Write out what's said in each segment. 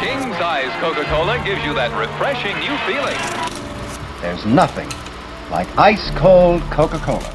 King-size Coca-Cola gives you that refreshing new feeling. There's nothing like ice-cold Coca-Cola.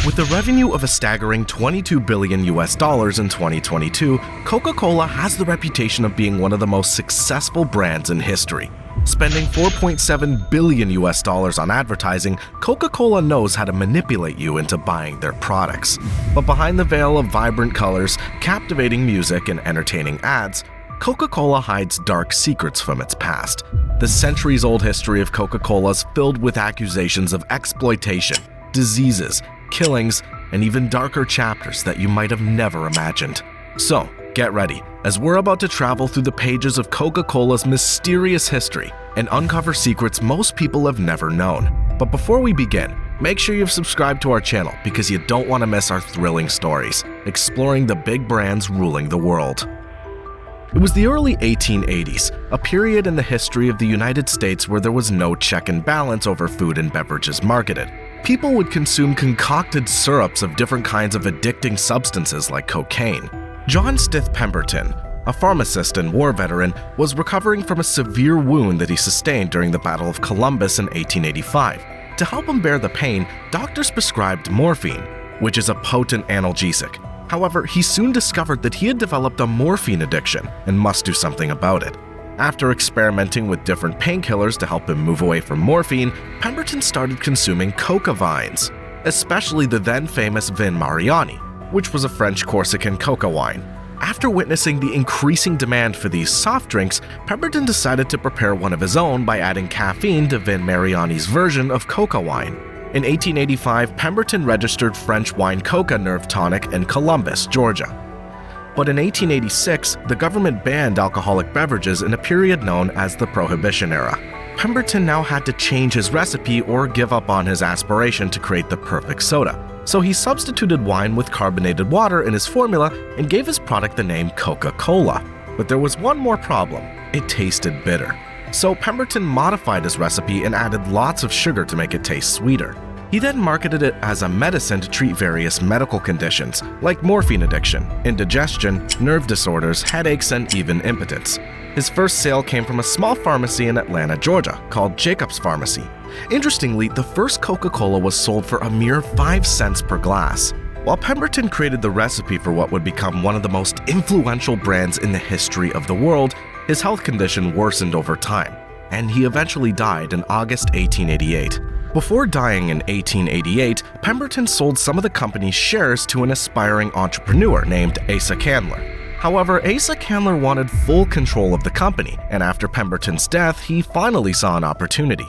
With a revenue of a staggering $22 billion in 2022, Coca-Cola has the reputation of being one of the most successful brands in history. Spending $4.7 billion on advertising, Coca-Cola knows how to manipulate you into buying their products. But behind the veil of vibrant colors, captivating music, and entertaining ads, Coca-Cola hides dark secrets from its past. The centuries-old history of Coca-Cola is filled with accusations of exploitation, diseases, killings, and even darker chapters that you might have never imagined. So, get ready, as we're about to travel through the pages of Coca-Cola's mysterious history and uncover secrets most people have never known. But before we begin, make sure you've subscribed to our channel because you don't want to miss our thrilling stories, exploring the big brands ruling the world. It was the early 1880s, a period in the history of the United States where there was no check and balance over food and beverages marketed. People would consume concocted syrups of different kinds of addicting substances like cocaine. John Stith Pemberton, a pharmacist and war veteran, was recovering from a severe wound that he sustained during the Battle of Columbus in 1885. To help him bear the pain, doctors prescribed morphine, which is a potent analgesic. However, he soon discovered that he had developed a morphine addiction and must do something about it. After experimenting with different painkillers to help him move away from morphine, Pemberton started consuming coca vines, especially the then famous Vin Mariani, which was a French Corsican coca wine. After witnessing the increasing demand for these soft drinks, Pemberton decided to prepare one of his own by adding caffeine to Vin Mariani's version of coca wine. In 1885, Pemberton registered French wine coca nerve tonic in Columbus, Georgia. But in 1886, the government banned alcoholic beverages in a period known as the Prohibition era. Pemberton now had to change his recipe or give up on his aspiration to create the perfect soda. So he substituted wine with carbonated water in his formula and gave his product the name Coca-Cola. But there was one more problem: it tasted bitter. So Pemberton modified his recipe and added lots of sugar to make it taste sweeter. He then marketed it as a medicine to treat various medical conditions, like morphine addiction, indigestion, nerve disorders, headaches, and even impotence. His first sale came from a small pharmacy in Atlanta, Georgia, called Jacob's Pharmacy. Interestingly, the first Coca-Cola was sold for a mere 5 cents per glass. While Pemberton created the recipe for what would become one of the most influential brands in the history of the world, his health condition worsened over time, and he eventually died in August 1888. Before dying in 1888, Pemberton sold some of the company's shares to an aspiring entrepreneur named Asa Candler. However, Asa Candler wanted full control of the company, and after Pemberton's death, he finally saw an opportunity.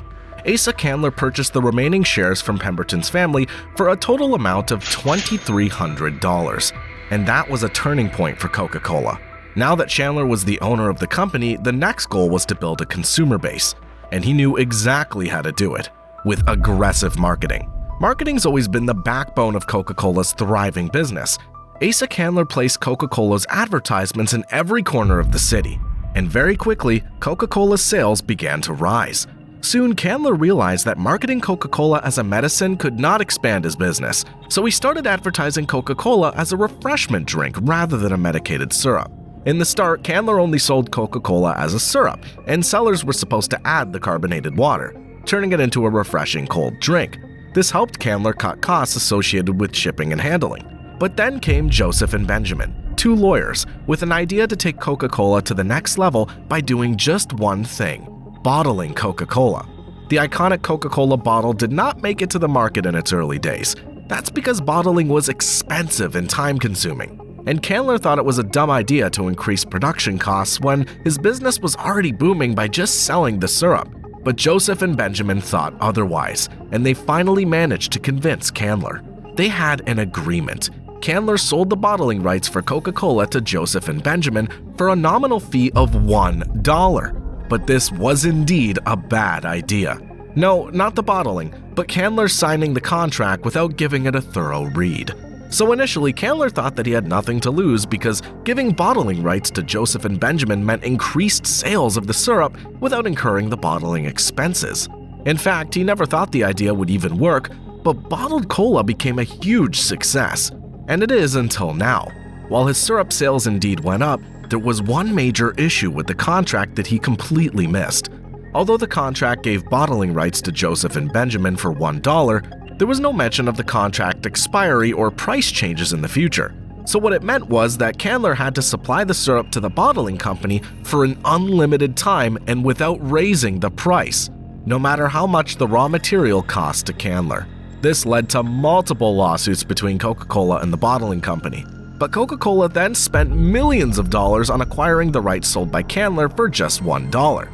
Asa Candler purchased the remaining shares from Pemberton's family for a total amount of $2,300, and that was a turning point for Coca-Cola. Now that Chandler was the owner of the company, the next goal was to build a consumer base, and he knew exactly how to do it. With aggressive marketing. Marketing's always been the backbone of Coca-Cola's thriving business. Asa Candler placed Coca-Cola's advertisements in every corner of the city, and very quickly, Coca-Cola's sales began to rise. Soon, Candler realized that marketing Coca-Cola as a medicine could not expand his business, so he started advertising Coca-Cola as a refreshment drink rather than a medicated syrup. In the start, Candler only sold Coca-Cola as a syrup, and sellers were supposed to add the carbonated water, turning it into a refreshing cold drink. This helped Candler cut costs associated with shipping and handling. But then came Joseph and Benjamin, two lawyers, with an idea to take Coca-Cola to the next level by doing just one thing: bottling Coca-Cola. The iconic Coca-Cola bottle did not make it to the market in its early days. That's because bottling was expensive and time-consuming. And Candler thought it was a dumb idea to increase production costs when his business was already booming by just selling the syrup. But Joseph and Benjamin thought otherwise, and they finally managed to convince Candler. They had an agreement. Candler sold the bottling rights for Coca-Cola to Joseph and Benjamin for a nominal fee of $1. But this was indeed a bad idea. No, not the bottling, but Candler signing the contract without giving it a thorough read. So initially, Candler thought that he had nothing to lose because giving bottling rights to Joseph and Benjamin meant increased sales of the syrup without incurring the bottling expenses. In fact, he never thought the idea would even work, but bottled cola became a huge success. And it is until now. While his syrup sales indeed went up, there was one major issue with the contract that he completely missed. Although the contract gave bottling rights to Joseph and Benjamin for $1, there was no mention of the contract expiry or price changes in the future. So what it meant was that Candler had to supply the syrup to the bottling company for an unlimited time and without raising the price, no matter how much the raw material cost to Candler. This led to multiple lawsuits between Coca-Cola and the bottling company. But Coca-Cola then spent millions of dollars on acquiring the rights sold by Candler for just $1.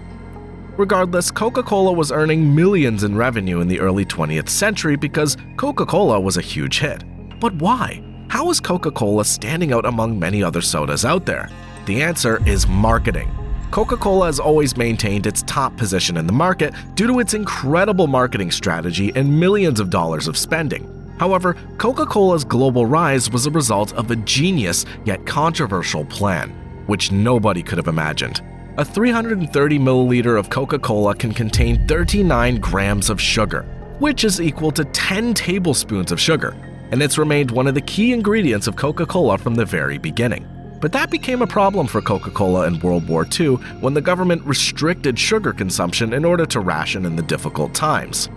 Regardless, Coca-Cola was earning millions in revenue in the early 20th century because Coca-Cola was a huge hit. But why? How is Coca-Cola standing out among many other sodas out there? The answer is marketing. Coca-Cola has always maintained its top position in the market due to its incredible marketing strategy and millions of dollars of spending. However, Coca-Cola's global rise was a result of a genius yet controversial plan, which nobody could have imagined. A 330 milliliter of Coca-Cola can contain 39 grams of sugar, which is equal to 10 tablespoons of sugar, and it's remained one of the key ingredients of Coca-Cola from the very beginning. But that became a problem for Coca-Cola in World War II when the government restricted sugar consumption in order to ration in the difficult times.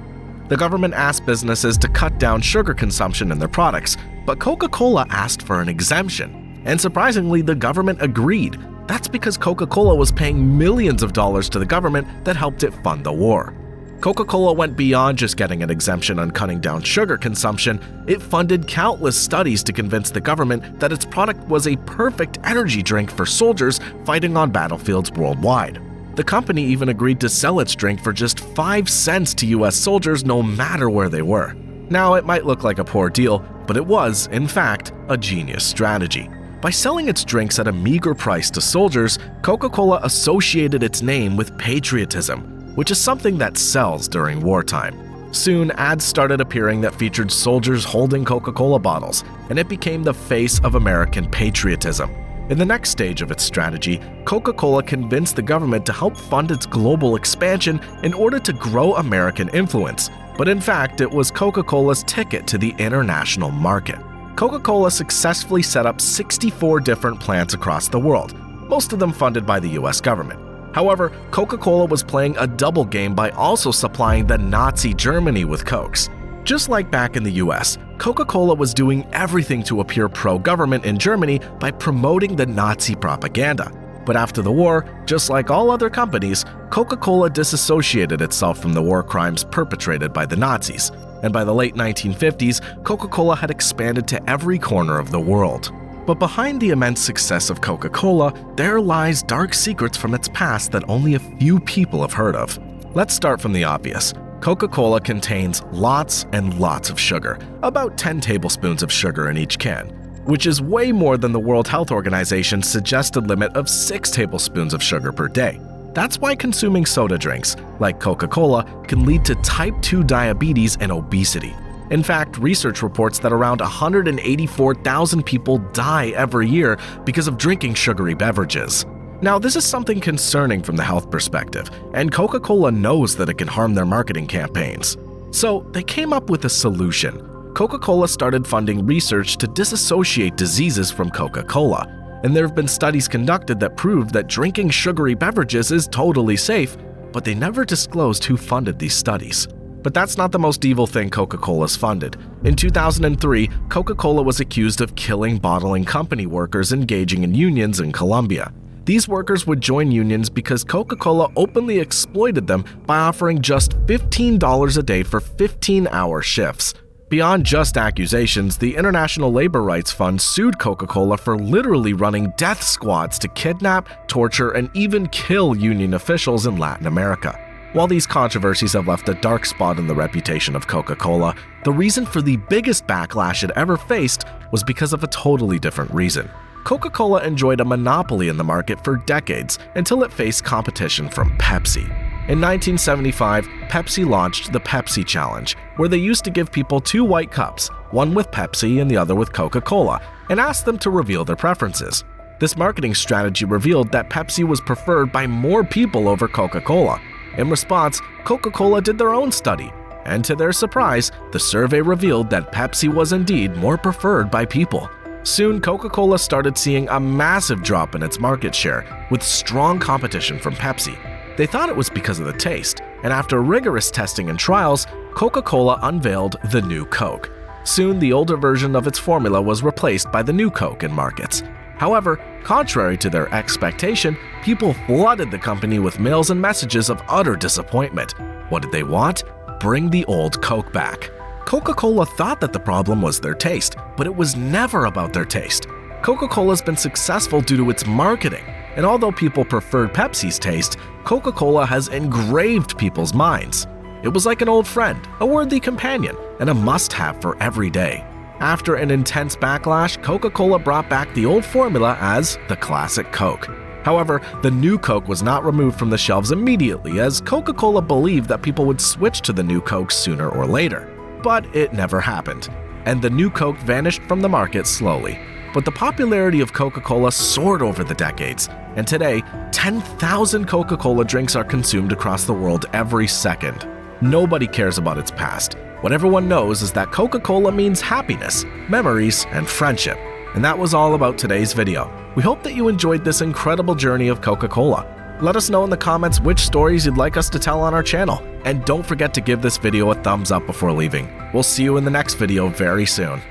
The government asked businesses to cut down sugar consumption in their products, but Coca-Cola asked for an exemption. And surprisingly, the government agreed. That's because Coca-Cola was paying millions of dollars to the government that helped it fund the war. Coca-Cola went beyond just getting an exemption on cutting down sugar consumption. It funded countless studies to convince the government that its product was a perfect energy drink for soldiers fighting on battlefields worldwide. The company even agreed to sell its drink for just 5 cents to US soldiers no matter where they were. Now, it might look like a poor deal, but it was, in fact, a genius strategy. By selling its drinks at a meager price to soldiers, Coca-Cola associated its name with patriotism, which is something that sells during wartime. Soon, ads started appearing that featured soldiers holding Coca-Cola bottles, and it became the face of American patriotism. In the next stage of its strategy, Coca-Cola convinced the government to help fund its global expansion in order to grow American influence. But in fact, it was Coca-Cola's ticket to the international market. Coca-Cola successfully set up 64 different plants across the world, most of them funded by the US government. However, Coca-Cola was playing a double game by also supplying the Nazi Germany with Cokes. Just like back in the US, Coca-Cola was doing everything to appear pro-government in Germany by promoting the Nazi propaganda. But after the war, just like all other companies, Coca-Cola disassociated itself from the war crimes perpetrated by the Nazis. And by the late 1950s, Coca-Cola had expanded to every corner of the world. But behind the immense success of Coca-Cola, there lies dark secrets from its past that only a few people have heard of. Let's start from the obvious. Coca-Cola contains lots and lots of sugar, about 10 tablespoons of sugar in each can, which is way more than the World Health Organization's suggested limit of 6 tablespoons of sugar per day. That's why consuming soda drinks, like Coca-Cola, can lead to type 2 diabetes and obesity. In fact, research reports that around 184,000 people die every year because of drinking sugary beverages. Now, this is something concerning from the health perspective, and Coca-Cola knows that it can harm their marketing campaigns. So, they came up with a solution. Coca-Cola started funding research to disassociate diseases from Coca-Cola, and there have been studies conducted that proved that drinking sugary beverages is totally safe, but they never disclosed who funded these studies. But that's not the most evil thing Coca-Cola's funded. In 2003, Coca-Cola was accused of killing bottling company workers engaging in unions in Colombia. These workers would join unions because Coca-Cola openly exploited them by offering just $15 a day for 15-hour shifts. Beyond just accusations, the International Labor Rights Fund sued Coca-Cola for literally running death squads to kidnap, torture, and even kill union officials in Latin America. While these controversies have left a dark spot in the reputation of Coca-Cola, the reason for the biggest backlash it ever faced was because of a totally different reason. Coca-Cola enjoyed a monopoly in the market for decades until it faced competition from Pepsi. In 1975, Pepsi launched the Pepsi Challenge, where they used to give people 2 white cups, one with Pepsi and the other with Coca-Cola, and asked them to reveal their preferences. This marketing strategy revealed that Pepsi was preferred by more people over Coca-Cola. In response, Coca-Cola did their own study, and to their surprise, the survey revealed that Pepsi was indeed more preferred by people. Soon, Coca-Cola started seeing a massive drop in its market share, with strong competition from Pepsi. They thought it was because of the taste, and after rigorous testing and trials, Coca-Cola unveiled the new Coke. Soon, the older version of its formula was replaced by the new Coke in markets. However, contrary to their expectation, people flooded the company with mails and messages of utter disappointment. What did they want? Bring the old Coke back. Coca-Cola thought that the problem was their taste, but it was never about their taste. Coca-Cola's been successful due to its marketing, and although people preferred Pepsi's taste, Coca-Cola has engraved people's minds. It was like an old friend, a worthy companion, and a must-have for every day. After an intense backlash, Coca-Cola brought back the old formula as the classic Coke. However, the new Coke was not removed from the shelves immediately, as Coca-Cola believed that people would switch to the new Coke sooner or later. But it never happened, and the new Coke vanished from the market slowly. But the popularity of Coca-Cola soared over the decades, and today, 10,000 Coca-Cola drinks are consumed across the world every second. Nobody cares about its past. What everyone knows is that Coca-Cola means happiness, memories, and friendship. And that was all about today's video. We hope that you enjoyed this incredible journey of Coca-Cola. Let us know in the comments which stories you'd like us to tell on our channel. And don't forget to give this video a thumbs up before leaving. We'll see you in the next video very soon.